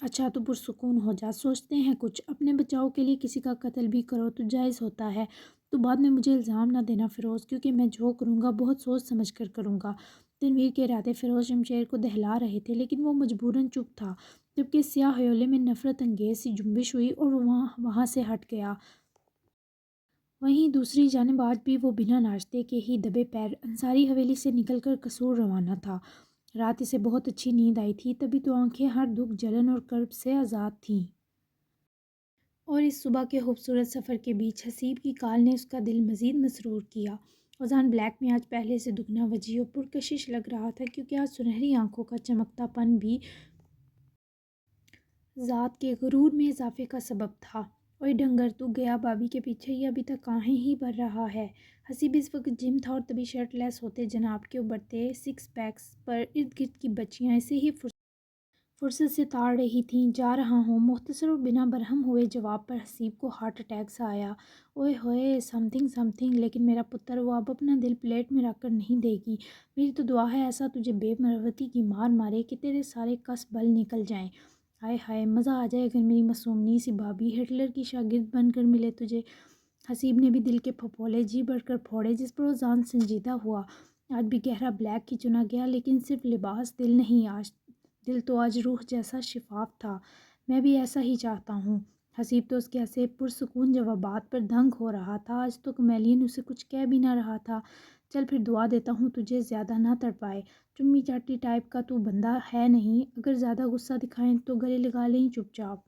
اچھا تو پرسکون ہو جا، سوچتے ہیں کچھ، اپنے بچاؤ کے لیے کسی کا قتل بھی کرو تو جائز ہوتا ہے۔ تو بعد میں مجھے الزام نہ دینا فیروز، کیونکہ میں جو کروں گا بہت سوچ سمجھ کر کروں گا۔ تنویر کے ارادے فیروز شمشیر کو دہلا رہے تھے، لیکن وہ مجبوراً چپ تھا۔ جبکہ سیاہ خیولے میں نفرت انگیز سی جنبش ہوئی اور وہ وہاں سے ہٹ گیا۔ وہیں دوسری جانب آج بھی وہ بنا ناشتے کے ہی دبے پیر انصاری حویلی سے نکل کر قصور روانہ تھا۔ رات اسے بہت اچھی نیند آئی تھی، تبھی تو آنکھیں ہر دکھ، جلن اور کرب سے آزاد تھیں۔ اور اس صبح کے خوبصورت سفر کے بیچ حسیب کی کال نے اس کا دل مزید مسرور کیا۔ اوزان بلیک میں آج پہلے سے دگنا وجیح اور پرکشش لگ رہا تھا، کیونکہ آج سنہری آنکھوں کا چمکتا پن بھی ذات کے غرور میں اضافے کا سبب تھا۔ اوئے ڈنگر، تو گیا بابی کے پیچھے، یہ ابھی تک کاہیں ہی بھر رہا ہے؟ حسیب اس وقت جم تھا اور تبھی شرٹ لیس ہوتے جناب کے ابھرتے سکس پیکس پر ارد گرد کی بچیاں اسے ہی فرصت سے تاڑ رہی تھیں۔ جا رہا ہوں، مختصر اور بنا برہم ہوئے جواب پر حسیب کو ہارٹ اٹیک سا آیا۔ اوئے ہوئے سم تھنگ، لیکن میرا پتر، وہ اب اپنا دل پلیٹ میں رکھ کر نہیں دے گی۔ میری تو دعا ہے ایسا تجھے بے مروتی کی مار مارے کہ تیرے سارے کس بل نکل جائیں۔ ہائے ہائے، مزہ آ جائے اگر میری معصومنی سی بابی ہٹلر کی شاگرد بن کر ملے تجھے۔ حسیب نے بھی دل کے پھپھولے جی بڑھ کر پھوڑے، جس پر اوزان سنجیدہ ہوا۔ آج بھی گہرا بلیک ہی چنا گیا، لیکن صرف لباس دل نہیں، آج دل تو آج روح جیسا شفاف تھا۔ میں بھی ایسا ہی چاہتا ہوں۔ حسیب تو اس کے ایسے پرسکون جوابات پر دنگ ہو رہا تھا، آج تو کمیلین اسے کچھ کہہ بھی نہ رہا تھا۔ چل پھر دعا دیتا ہوں تجھے زیادہ نہ تڑپائے، چمی چاٹی ٹائپ کا تو بندہ ہے نہیں، اگر زیادہ غصہ دکھائیں تو گلے لگا لیں چپ چاپ۔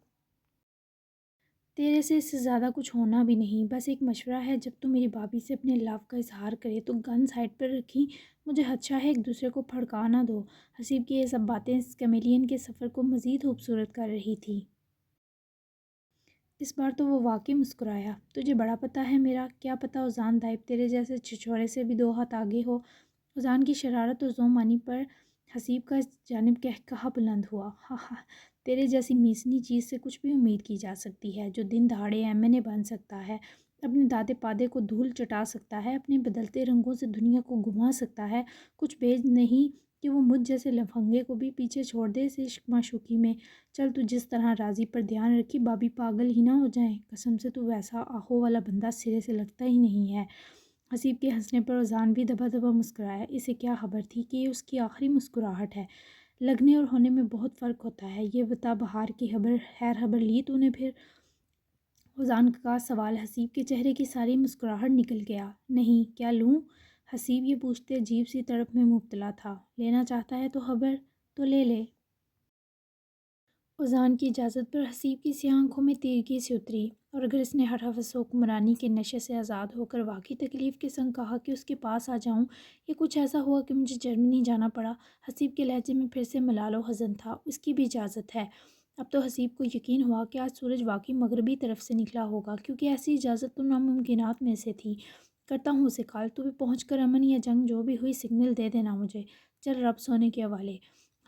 تیرے سے اس سے زیادہ کچھ ہونا بھی نہیں، بس ایک مشورہ ہے، جب تو میری بھابھی سے اپنے لو کا اظہار کرے تو گن سائڈ پر رکھی، مجھے خدشہ ہے ایک دوسرے کو بھڑکا نہ دو۔ حسیب کی یہ سب باتیں اس کمیلین کے سفر کو مزید خوبصورت کر رہی تھی۔ اس بار تو وہ واقعی مسکرایا۔ تجھے بڑا پتہ ہے میرا، کیا پتہ اوزان دائب تیرے جیسے چھچھوڑے سے بھی دو ہاتھ آگے ہو۔ اوزان کی شرارت اور ذومانی پر حسیب کا اس جانب قہقہہ بلند ہوا۔ ہا ہا، تیرے جیسی میسنی چیز سے کچھ بھی امید کی جا سکتی ہے، جو دن دہاڑے M.A بن سکتا ہے، اپنے دادے پادے کو دھول چٹا سکتا ہے، اپنے بدلتے رنگوں سے دنیا کو گھما سکتا ہے، کچھ بیج نہیں کہ وہ مجھ جیسے لفنگے کو بھی پیچھے چھوڑ دے اس عشق معشوقی میں۔ چل تو جس طرح راضی پر دھیان رکھی بابی پاگل ہی نہ ہو جائیں، قسم سے تو ویسا آہو والا بندہ سرے سے لگتا ہی نہیں ہے۔ حسیب کے ہنسنے پر اوزان بھی دبا دبا مسکرایا۔ اسے کیا خبر تھی کہ یہ اس کی آخری مسکراہٹ ہے؟ لگنے اور ہونے میں بہت فرق ہوتا ہے۔ یہ بتا، بہار کی خیر خبر لی تو نے پھر؟ اوزان کا سوال حسیب کے چہرے کی ساری مسکراہٹ نکل گیا۔ نہیں، کیا لوں؟ حسیب یہ پوچھتے عجیب سی تڑپ میں مبتلا تھا۔ لینا چاہتا ہے تو خبر تو لے لے۔ اوزان کی اجازت پر حسیب کی سیاہ آنکھوں میں تیرگی سے اتری، اور اگر اس نے ہر حوث و حکمرانی کے نشے سے آزاد ہو کر واقعی تکلیف کے سنگ کہا کہ اس کے پاس آ جاؤں، یا کچھ ایسا ہوا کہ مجھے جرمنی جانا پڑا، حسیب کے لہجے میں پھر سے ملال و حزن تھا، اس کی بھی اجازت ہے۔ اب تو حسیب کو یقین ہوا کہ آج سورج واقعی مغربی طرف سے نکلا ہوگا، کیونکہ ایسی اجازت تو ناممکنات میں سے تھی۔ کرتا ہوں اسے کال، تو بھی پہنچ کر امن یا جنگ جو بھی ہوئی سگنل دے دینا مجھے۔ چل رب سونے کے حوالے۔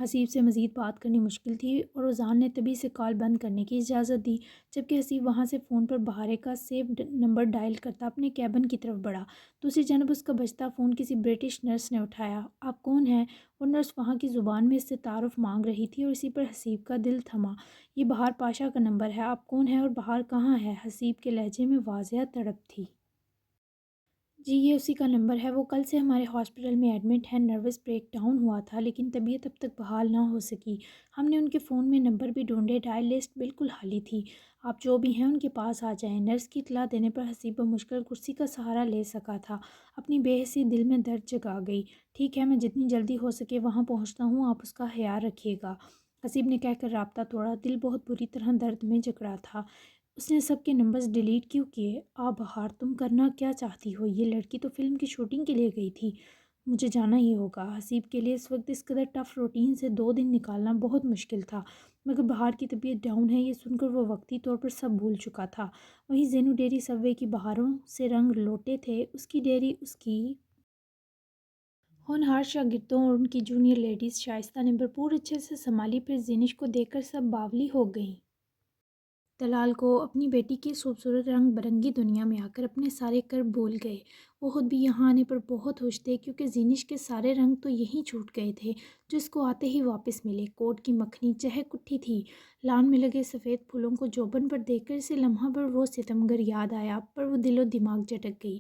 حسیب سے مزید بات کرنی مشکل تھی اور اذان نے طبی سے کال بند کرنے کی اجازت دی، جبکہ حسیب وہاں سے فون پر بہارے کا سیو نمبر ڈائل کرتا اپنے کیبن کی طرف بڑھا۔ دوسری جانب اس کا بجتا فون کسی برٹش نرس نے اٹھایا۔ آپ کون ہیں؟ وہ نرس وہاں کی زبان میں اس سے تعارف مانگ رہی تھی اور اسی پر حسیب کا دل تھما۔ یہ بہار پاشا کا نمبر ہے، آپ کون ہیں اور بہار کہاں ہے؟ حسیب کے لہجے میں واضح تڑپ تھی۔ جی یہ اسی کا نمبر ہے، وہ کل سے ہمارے ہاسپٹل میں ایڈمٹ ہیں، نروس بریک ڈاؤن ہوا تھا لیکن طبیعت اب تک بحال نہ ہو سکی۔ ہم نے ان کے فون میں نمبر بھی ڈھونڈے، ڈائل لسٹ بالکل خالی تھی۔ آپ جو بھی ہیں ان کے پاس آ جائیں۔ نرس کی اطلاع دینے پر حسیب بمشکل کرسی کا سہارا لے سکا تھا، اپنی بے حسی دل میں درد جگا گئی۔ ٹھیک ہے، میں جتنی جلدی ہو سکے وہاں پہنچتا ہوں، آپ اس کا خیال رکھیے گا، حسیب نے کہہ کر رابطہ توڑا۔ دل بہت بری طرح درد میں جکڑا تھا۔ اس نے سب کے نمبرز ڈیلیٹ کیوں کیے؟ بہار تم کرنا کیا چاہتی ہو؟ یہ لڑکی تو فلم کی شوٹنگ کے لیے گئی تھی۔ مجھے جانا ہی ہوگا۔ حسیب کے لیے اس وقت اس قدر ٹف روٹین سے 2 دن نکالنا بہت مشکل تھا، مگر بہار کی طبیعت ڈاؤن ہے یہ سن کر وہ وقتی طور پر سب بھول چکا تھا۔ وہیں زینو ڈیری سب وے کی بہاروں سے رنگ لوٹے تھے، اس کی ڈیری اس کی ہونہار شاگردوں اور ان کی جونیئر لیڈیز شائستہ نے بھرپور اچھے سے سنبھالی، پھر زینش کو دیکھ کر سب باولی ہو گئیں۔ دلال کو اپنی بیٹی کی خوبصورت رنگ برنگی دنیا میں آ کر اپنے سارے کرب بھول گئے۔ وہ خود بھی یہاں آنے پر بہت خوش تھے کیونکہ زینش کے سارے رنگ تو یہیں چھوٹ گئے تھے جو اس کو آتے ہی واپس ملے۔ کوٹ کی مکھنی چہک اٹھی تھی۔ لان میں لگے سفید پھولوں کو جوبن پر دیکھ کر اسے لمحہ بھر وہ ستمگر یاد آیا، پر وہ دل و دماغ جھٹک گئی۔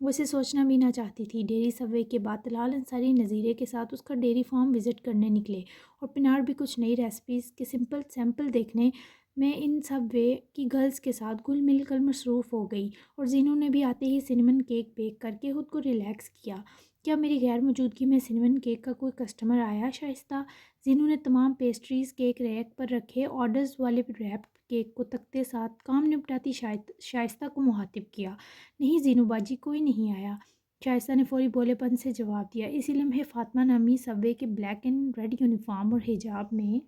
وہ اسے سوچنا بھی نہ چاہتی تھی۔ ڈیری سب وے کے بعد طلال انصاری نظیرے کے ساتھ اس کا ڈیری فارم وزٹ کرنے نکلے اور پنار بھی کچھ نئی ریسیپیز کے سمپل سیمپل دیکھنے میں ان سب وے کی گرلز کے ساتھ گل مل کر مصروف ہو گئی، اور زینو نے بھی آتے ہی سنمن کیک بیک کر کے خود کو ریلیکس کیا۔ کیا میری غیر موجودگی میں سنمن کیک کا کوئی کسٹمر آیا شائستہ؟ زینو نے تمام پیسٹریز کیک ریک پر رکھے آرڈرز والے ریپ کیک کو تکتے ساتھ کام نپٹاتی شائستہ کو مخاطب کیا۔ نہیں زینو باجی، کوئی نہیں آیا، شائستہ نے فوری بولے پن سے جواب دیا۔ اسی لمحے فاطمہ نامی سب وے کے بلیک اینڈ ریڈ یونیفارم اور حجاب میں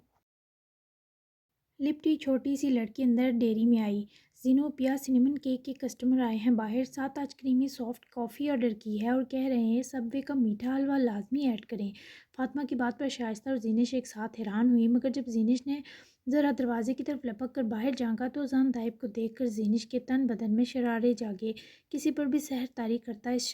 لپٹی چھوٹی سی لڑکی اندر ڈیری میں آئی۔ زینو پیا، سنمن کیک کے کسٹمر آئے ہیں باہر، ساتھ آج کریمی سافٹ کافی آرڈر کی ہے اور کہہ رہے ہیں سب وے کا میٹھا حلوہ لازمی ایڈ کریں۔ فاطمہ کی بات پر شائستہ اور زینش ایک ساتھ حیران ہوئی، مگر جب زینش نے ذرا دروازے کی طرف لپک کر باہر جھانکا تو اذان طیب کو دیکھ کر زینش کے تن بدن میں شرارے جاگے۔ کسی پر بھی سحر طاری کرتا اس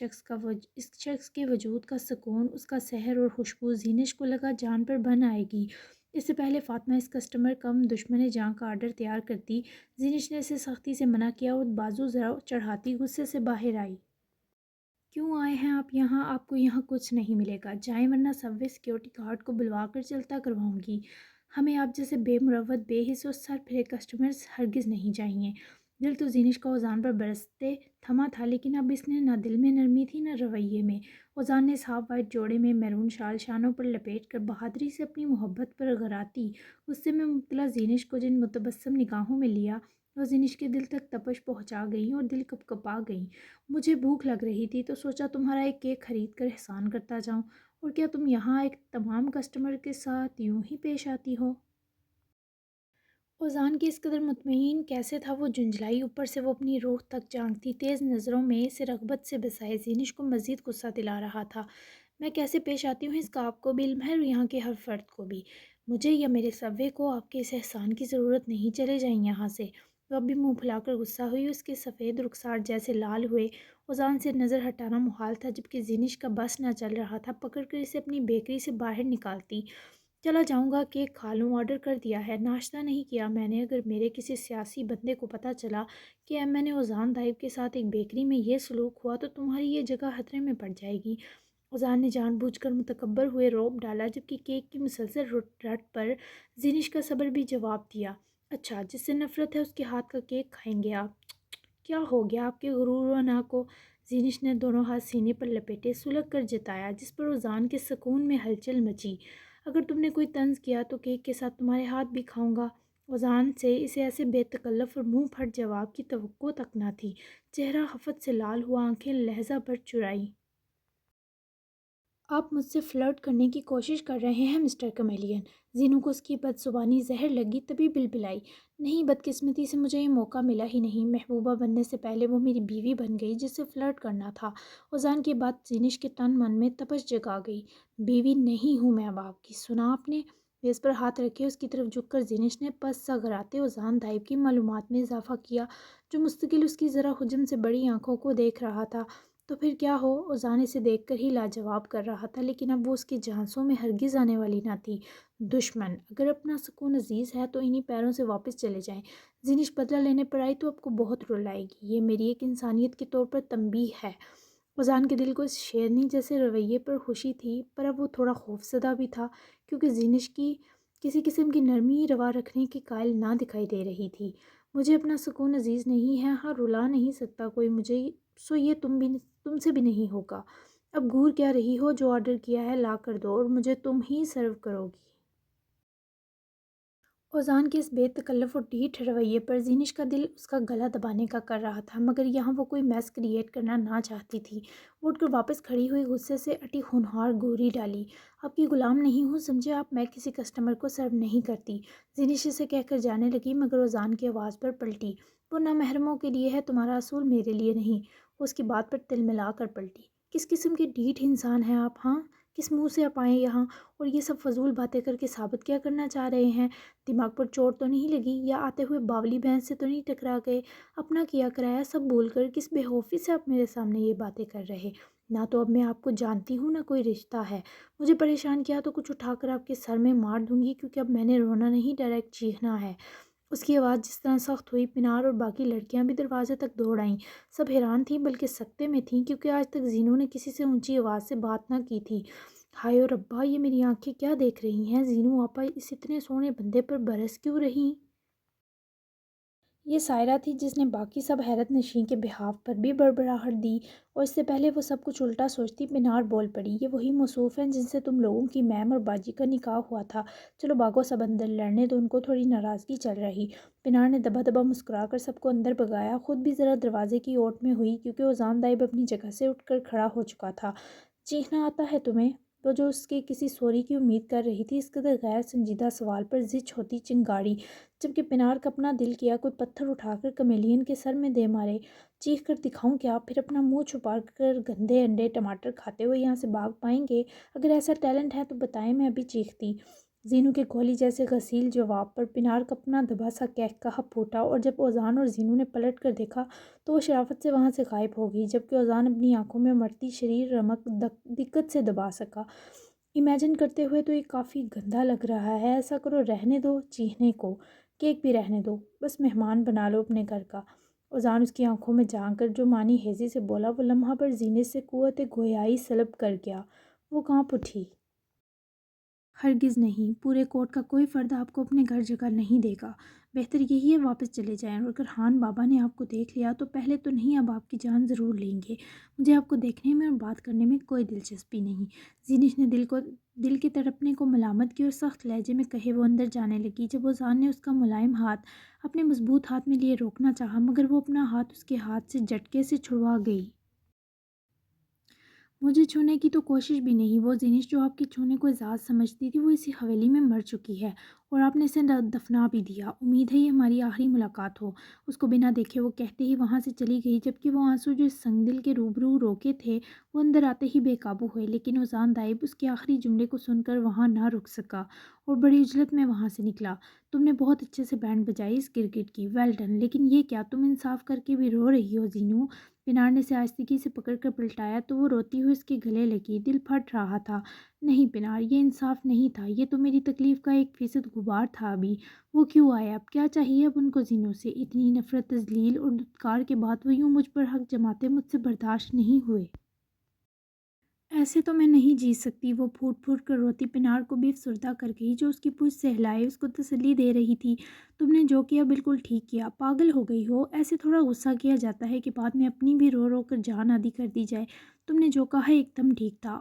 شخص کے وجود کا سکون، اس کا سحر اور خوشبو، زینش کو لگا جان پر بن آئے گی۔ اس سے پہلے فاطمہ اس کسٹمر کم دشمن جاں کا آرڈر تیار کرتی، زینش نے اسے سختی سے منع کیا اور بازو ذرا چڑھاتی غصے سے باہر آئی۔ کیوں آئے ہیں آپ یہاں؟ آپ کو یہاں کچھ نہیں ملے گا، جائیں ورنہ سب وے سیکیورٹی گارڈ کو بلوا کر چلتا کرواؤں گی۔ ہمیں آپ جیسے بے مروت بے حس و سر پھرے کسٹمرز ہرگز نہیں چاہیے۔ دل تو زینش کا اذان پر برستے تھما تھا، لیکن اب اس نے نہ دل میں نرمی تھی نہ رویے میں۔ اذان نے صاف وائٹ جوڑے میں میرون شال شانوں پر لپیٹ کر بہادری سے اپنی محبت پر غراتی غصے میں مبتلا زینش کو جن متبسم نگاہوں میں لیا، وہ زینش کے دل تک تپش پہنچا گئیں اور دل کپ کپا گئیں۔ مجھے بھوک لگ رہی تھی تو سوچا تمہارا ایک کیک خرید کر احسان کرتا جاؤں، اور کیا تم یہاں ایک تمام کسٹمر کے ساتھ یوں ہی پیش آتی ہو؟ اذان کی اس قدر مطمئن کیسے تھا وہ جھنجھلائی، اوپر سے وہ اپنی روح تک جھانکتی تیز نظروں میں اسے رغبت سے بسائے زینش کو مزید غصہ دلا رہا تھا۔ میں کیسے پیش آتی ہوں اس کا آپ کو بھی علم ہے اور یہاں کے ہر فرد کو بھی۔ مجھے یا میرے سب وے کو آپ کے اس احسان کی ضرورت نہیں، چلے جائیں یہاں سے۔ وہ اب بھی منہ پھلا کر غصہ ہوئی، اس کے سفید رخسار جیسے لال ہوئے۔ اذان سے نظر ہٹانا محال تھا، جبکہ زینش کا بس نہ چل رہا تھا پکڑ کر اسے اپنی بیکری سے باہر نکالتی۔ چلا جاؤں گا، کیک کھا لوں، آرڈر کر دیا ہے، ناشتہ نہیں کیا میں نے۔ اگر میرے کسی سیاسی بندے کو پتہ چلا کہ میں نے اذان طیب کے ساتھ ایک بیکری میں یہ سلوک ہوا تو تمہاری یہ جگہ خطرے میں پڑ جائے گی۔ اذان نے جان بوجھ کر متکبر ہوئے روب ڈالا، جبکہ کیک کی مسلسل رٹ پر زینش کا صبر بھی جواب دیا۔ اچھا، جس سے نفرت ہے اس کے ہاتھ کا کیک کھائیں گے آپ؟ کیا ہو گیا آپ کے غرور و انا کو؟ زینش نے دونوں ہاتھ سینے پر لپیٹے سلگ کر جتایا، جس پر اذان کے سکون میں ہلچل مچی۔ اگر تم نے کوئی طنز کیا تو کیک کے ساتھ تمہارے ہاتھ بھی کھاؤں گا۔ اذان سے اسے ایسے بے تکلف اور منہ پھٹ جواب کی توقع تک نہ تھی۔ چہرہ خفت سے لال ہوا، آنکھیں لہجہ بھر چرائی۔ آپ مجھ سے فلرٹ کرنے کی کوشش کر رہے ہیں مسٹر کمیلین؟ زینو کو اس کی بدزبانی زہر لگی، تبھی بلبلائی۔ نہیں، بدقسمتی سے مجھے یہ موقع ملا ہی نہیں۔ محبوبہ بننے سے پہلے وہ میری بیوی بن گئی جس سے فلرٹ کرنا تھا۔ اذان کی بات زینش کے تن من میں تپش جگا گئی۔ بیوی نہیں ہوں میں اب آپ کی، سنا آپ نے؟ میز پر ہاتھ رکھے اس کی طرف جھک کر زینش نے پس سگراتے اذان دائب کی معلومات میں اضافہ کیا، جو مستقل اس کی ذرا حجم سے بڑی آنکھوں کو دیکھ رہا تھا۔ تو پھر کیا ہو؟ اذان اسے دیکھ کر ہی لاجواب کر رہا تھا، لیکن اب وہ اس کی جھانسوں میں ہرگز آنے والی نہ تھی۔ دشمن، اگر اپنا سکون عزیز ہے تو انہی پیروں سے واپس چلے جائیں۔ زینش بدلہ لینے پر آئی تو آپ کو بہت رلائے گی، یہ میری ایک انسانیت کے طور پر تنبیہ ہے۔ اذان کے دل کو اس شیرنی جیسے رویے پر خوشی تھی، پر اب وہ تھوڑا خوفزدہ بھی تھا، کیونکہ زینش کی کسی قسم کی نرمی روا رکھنے کے قائل نہ دکھائی دے رہی تھی۔ مجھے اپنا سکون عزیز نہیں ہے، ہاں رلا نہیں سکتا کوئی مجھے، سو یہ تم سے بھی نہیں ہوگا۔ اب گور کیا رہی ہو؟ جو آرڈر کیا ہے لا کر دو اور مجھے تم ہی سرو کرو گی۔ اذان کے اس بے تکلف اور ڈھیٹ رویے پر زینش کا دل اس کا گلا دبانے کا کر رہا تھا، مگر یہاں وہ کوئی میس کریٹ کرنا نہ چاہتی تھی۔ وہ اٹھ کر واپس کھڑی ہوئی، غصے سے اٹی ہونہار گوری ڈالی۔ آپ کی غلام نہیں ہوں سمجھے آپ، میں کسی کسٹمر کو سرو نہیں کرتی۔ زینش اسے کہہ کر جانے لگی، مگر اذان کی آواز پر پلٹی۔ وہ نامحرموں کے لیے ہے، تمہارا اصول میرے لیے نہیں۔ وہ اس کی بات پر تل ملا کر پلٹی۔ کس قسم کے ڈھیٹ انسان ہیں آپ؟ ہاں، کس منہ سے آپ آئے یہاں اور یہ سب فضول باتیں کر کے ثابت کیا کرنا چاہ رہے ہیں؟ دماغ پر چوٹ تو نہیں لگی، یا آتے ہوئے باولی بھینس سے تو نہیں ٹکرا گئے؟ اپنا کیا کرایا سب بھول کر کس بے خوفی سے آپ میرے سامنے یہ باتیں کر رہے؟ نہ تو اب میں آپ کو جانتی ہوں، نہ کوئی رشتہ ہے۔ مجھے پریشان کیا تو کچھ اٹھا کر آپ کے سر میں مار دوں گی، کیونکہ اب میں نے رونا نہیں، ڈائریکٹ چیخنا ہے۔ اس کی آواز جس طرح سخت ہوئی، پنار اور باقی لڑکیاں بھی دروازے تک دوڑ آئیں۔ سب حیران تھیں، بلکہ سکتے میں تھیں، کیونکہ آج تک زینو نے کسی سے اونچی آواز سے بات نہ کی تھی۔ ہائے و ربا، یہ میری آنکھیں کیا دیکھ رہی ہیں؟ زینو آپا اس اتنے سونے بندے پر برس کیوں رہیں؟ یہ سائرہ تھی جس نے باقی سب حیرت نشیں کے بحاف پر بھی بڑبڑاہٹ دی، اور اس سے پہلے وہ سب کچھ الٹا سوچتی پنار بول پڑی، یہ وہی موصوف ہیں جن سے تم لوگوں کی میم اور باجی کا نکاح ہوا تھا۔ چلو بھاگو سب اندر، لڑنے دو ان کو، تھوڑی ناراضگی چل رہی۔ پنار نے دبا دبا مسکرا کر سب کو اندر بھگایا، خود بھی ذرا دروازے کی اوٹ میں ہوئی، کیونکہ اذان دائب اپنی جگہ سے اٹھ کر کھڑا ہو چکا تھا۔ چیخنا آتا ہے تمہیں؟ وہ جو اس کے کسی سوری کی امید کر رہی تھی، اس قدر غیر سنجیدہ سوال پر زچ ہوتی چنگاڑی، جبکہ پنار کا اپنا دل کیا کوئی پتھر اٹھا کر کمیلین کے سر میں دے مارے۔ چیخ کر دکھاؤں کیا؟ پھر اپنا منہ چھپا کر گندے انڈے ٹماٹر کھاتے ہوئے یہاں سے بھاگ پائیں گے؟ اگر ایسا ٹیلنٹ ہے تو بتائیں، میں ابھی چیختی۔ زینو کے گولی جیسے غسیل جواب پر پنار کا اپنا دبا سا قہقہہ پھوٹا، اور جب اذان اور زینو نے پلٹ کر دیکھا تو وہ شرافت سے وہاں سے غائب ہو گئی، جبکہ اذان اپنی آنکھوں میں مرتی شریر رمق دقت سے دبا سکا۔ امیجن کرتے ہوئے تو یہ کافی گندا لگ رہا ہے، ایسا کرو رہنے دو چیخنے کو، کیک بھی رہنے دو، بس مہمان بنا لو اپنے گھر کا۔ اذان اس کی آنکھوں میں جھانک کر جو معنی ہیزی سے بولا، وہ لمحہ پر زینت سے قوت گویائی سلب کر گیا۔ وہ کانپ اٹھی۔ ہرگز نہیں، پورے کوٹ کا کوئی فرد آپ کو اپنے گھر جگہ نہیں دے گا۔ بہتر یہی ہے واپس چلے جائیں، اور اگر خان بابا نے آپ کو دیکھ لیا تو پہلے تو نہیں اب آپ کی جان ضرور لیں گے۔ مجھے آپ کو دیکھنے میں اور بات کرنے میں کوئی دلچسپی نہیں۔ زینش نے دل کے تڑپنے کو ملامت کی اور سخت لہجے میں کہے وہ اندر جانے لگی، جب اذان نے اس کا ملائم ہاتھ اپنے مضبوط ہاتھ میں لیے روکنا چاہا، مگر وہ اپنا ہاتھ اس کے ہاتھ سے جھٹکے سے چھڑوا گئی۔ مجھے چھونے کی تو کوشش بھی نہیں، وہ زینش جو آپ کے چھونے کو اعزاز سمجھتی تھی وہ اسی حویلی میں مر چکی ہے، اور آپ نے اسے دفنا بھی دیا۔ امید ہے یہ ہماری آخری ملاقات ہو۔ اس کو بنا دیکھے وہ کہتے ہی وہاں سے چلی گئی، جبکہ وہ آنسو جو اس سنگ دل کے روبرو روکے تھے وہ اندر آتے ہی بے قابو ہوئے، لیکن اذان دائب اس کے آخری جملے کو سن کر وہاں نہ رک سکا اور بڑی عجلت میں وہاں سے نکلا۔ تم نے بہت اچھے سے بینڈ بجائی اس گرگٹ کی، ویل ڈن، لیکن یہ کیا تم انصاف کر کے بھی رو رہی ہو زینو؟ پنار نے اسے آہستگی سے پکڑ کر پلٹایا تو وہ روتی ہوئی اس کے گلے لگی، دل پھٹ رہا تھا۔ نہیں پنار، یہ انصاف نہیں تھا، یہ تو میری تکلیف کا 1% غبار تھا ابھی۔ وہ کیوں آئے؟ اب کیا چاہیے اب ان کو زینو سے؟ اتنی نفرت، تذلیل اور دھتکار کے بعد وہ یوں مجھ پر حق جماتے مجھ سے برداشت نہیں ہوئے۔ ایسے تو میں نہیں جیت سکتی، وہ پھوٹ پھوٹ کر روتی پنار کو بھی افسردہ کر گئی، جو اس کی پوچھ سہلائے اس کو تسلی دے رہی تھی۔ تم نے جو کیا بالکل ٹھیک کیا، پاگل ہو گئی ہو، ایسے تھوڑا غصہ کیا جاتا ہے کہ بعد میں اپنی بھی رو رو کر جان آدھی کر دی جائے۔ تم نے جو کہا ایک دم ٹھیک تھا،